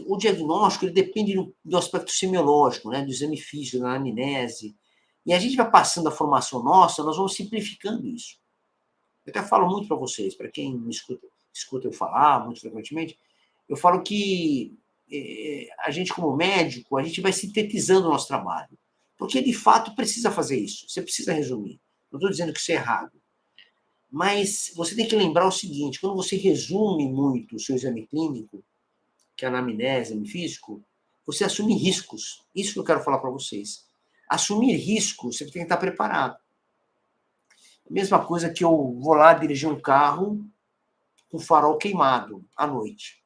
o diagnóstico ele depende do aspecto semiológico, né, do exame físico, da anamnese. E a gente vai passando a formação nossa, nós vamos simplificando isso. Eu até falo muito para vocês, para quem me escuta eu falar muito frequentemente, eu falo que a gente, como médico, a gente vai sintetizando o nosso trabalho. Porque, de fato, precisa fazer isso. Você precisa resumir. Não estou dizendo que isso é errado. Mas você tem que lembrar o seguinte, quando você resume muito o seu exame clínico, que é a anamnese, exame físico, você assume riscos. Isso que eu quero falar para vocês. Assumir riscos, você tem que estar preparado. A mesma coisa que eu vou lá dirigir um carro com farol queimado à noite.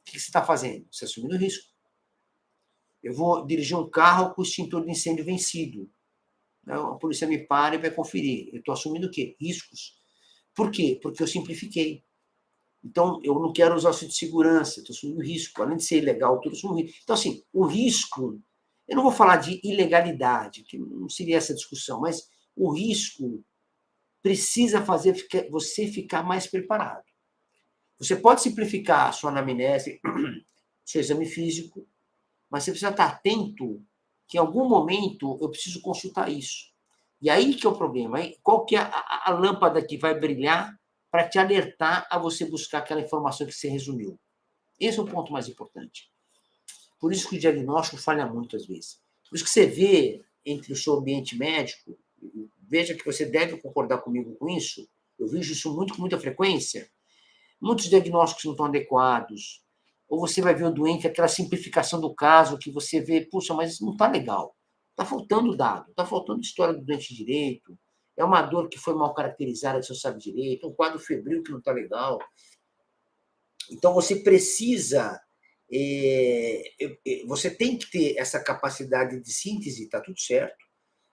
O que você está fazendo? Você está assumindo risco. Eu vou dirigir um carro com o extintor de incêndio vencido. A polícia me para e vai conferir. Eu estou assumindo o quê? Riscos. Por quê? Porque eu simplifiquei. Então, eu não quero usar o cinto de segurança, estou assumindo risco. Além de ser ilegal, tudo assumo risco. Então, assim, o risco, eu não vou falar de ilegalidade, que não seria essa discussão, mas o risco precisa fazer você ficar mais preparado. Você pode simplificar a sua anamnese, seu exame físico, mas você precisa estar atento que em algum momento eu preciso consultar isso. E aí que é o problema. Qual que é a lâmpada que vai brilhar para te alertar a você buscar aquela informação que você resumiu? Esse é o ponto mais importante. Por isso que o diagnóstico falha muito às vezes. Por isso que você vê entre o seu ambiente médico, veja que você deve concordar comigo com isso, eu vejo isso muito com muita frequência, muitos diagnósticos não estão adequados, ou você vai ver o doente, aquela simplificação do caso, que você vê, puxa, mas isso não está legal, está faltando dado, está faltando história do doente direito, é uma dor que foi mal caracterizada, que você sabe direito, um quadro febril que não está legal. Então, você precisa, você tem que ter essa capacidade de síntese, está tudo certo,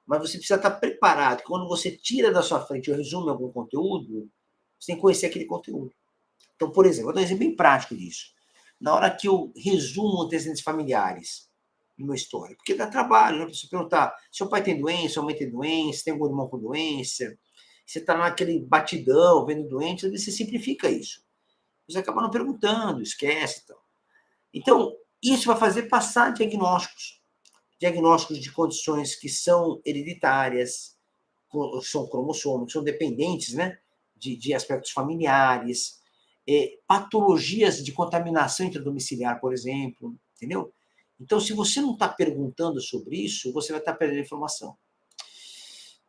mas você precisa estar preparado, que quando você tira da sua frente ou resume algum conteúdo, você tem que conhecer aquele conteúdo. Então, por exemplo, vou dar um exemplo bem prático disso. Na hora que eu resumo antecedentes familiares no meu histórico, porque dá trabalho, né? Você perguntar, seu pai tem doença, sua mãe tem doença, tem algum irmão com doença, você está naquele batidão, vendo doente, às vezes você simplifica isso. Você acaba não perguntando, esquece e tal. Então, isso vai fazer passar diagnósticos de condições que são hereditárias, são cromossômicos, são dependentes, né, de aspectos familiares, patologias de contaminação intradomiciliar, por exemplo, entendeu? Então, se você não está perguntando sobre isso, você vai estar perdendo informação.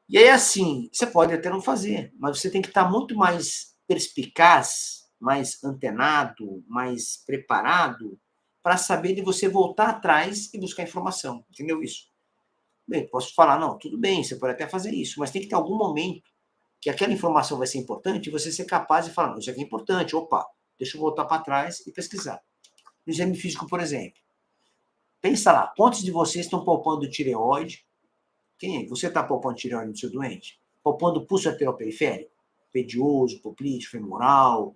E aí, assim, você pode até não fazer, mas você tem que estar muito mais perspicaz, mais antenado, mais preparado para saber de você voltar atrás e buscar informação, entendeu isso? Bem, posso falar, não, tudo bem, você pode até fazer isso, mas tem que ter algum momento que aquela informação vai ser importante e você ser capaz de falar, não, isso aqui é importante, opa, deixa eu voltar para trás e pesquisar. No exame físico, por exemplo, pensa lá, quantos de vocês estão palpando tireoide? Quem é? Você está palpando tireoide do seu doente? Palpando pulso arterioperiférico? Pedioso, poplite, femoral,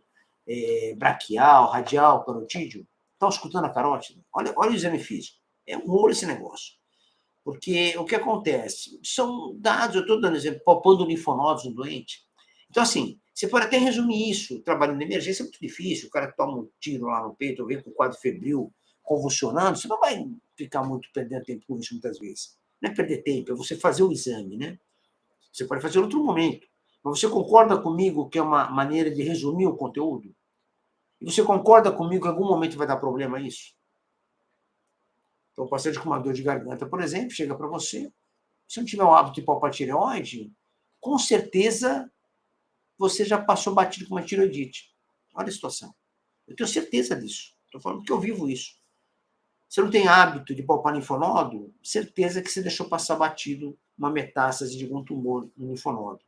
braquial, radial, carotídeo? Está escutando a carótida? Olha o exame físico. É um rolo esse negócio. Porque o que acontece? São dados, eu estou dando exemplo, palpando linfonodos no doente. Então, assim, você pode até resumir isso. Trabalhando na emergência é muito difícil. O cara toma um tiro lá no peito, ou vem com quadro febril, convulsionando, você não vai ficar muito perdendo tempo com isso muitas vezes. Não é perder tempo, é você fazer o exame, né? Você pode fazer em outro momento. Mas você concorda comigo que é uma maneira de resumir o conteúdo? E você concorda comigo que em algum momento vai dar problema isso? Então, o paciente com uma dor de garganta, por exemplo, chega para você, se não tiver o hábito de palpar tireoide, com certeza você já passou batido com uma tireoidite. Olha a situação. Eu tenho certeza disso. Estou falando que eu vivo isso. Você não tem hábito de palpar linfonodo, certeza que você deixou passar batido uma metástase de algum tumor no linfonodo.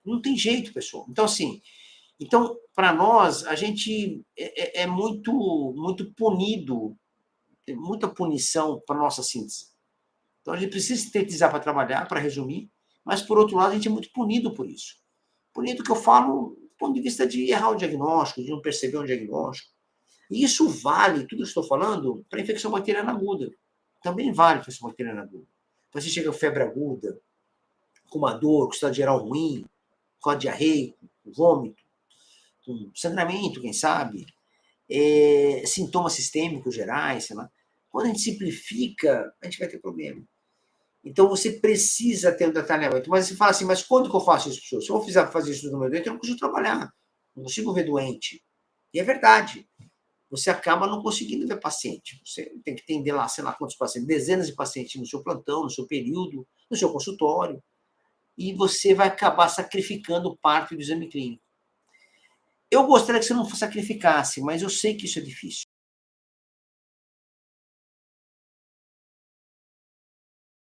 Não tem jeito, pessoal. Então, assim, para nós, a gente é muito punido, tem muita punição para a nossa síntese. Então, a gente precisa sintetizar para trabalhar, para resumir, mas, por outro lado, a gente é muito punido por isso. Punido que eu falo do ponto de vista de errar o diagnóstico, de não perceber um diagnóstico. E isso vale, tudo que estou falando, para infecção bacteriana aguda. Também vale para infecção bacteriana aguda. Então, você chega com febre aguda, com uma dor, com estado geral ruim, com a diarreia, com vômito, com sangramento, quem sabe, sintomas sistêmicos gerais, sei lá. Quando a gente simplifica, a gente vai ter problema. Então, você precisa ter um detalhamento. Mas você fala assim, mas quando que eu faço isso? Se eu fizer fazer isso no meu doente, eu não consigo trabalhar. Não consigo ver doente. E é verdade. Você acaba não conseguindo ver paciente. Você tem que atender lá, sei lá quantos pacientes, dezenas de pacientes no seu plantão, no seu período, no seu consultório. E você vai acabar sacrificando parte do exame clínico. Eu gostaria que você não sacrificasse, mas eu sei que isso é difícil.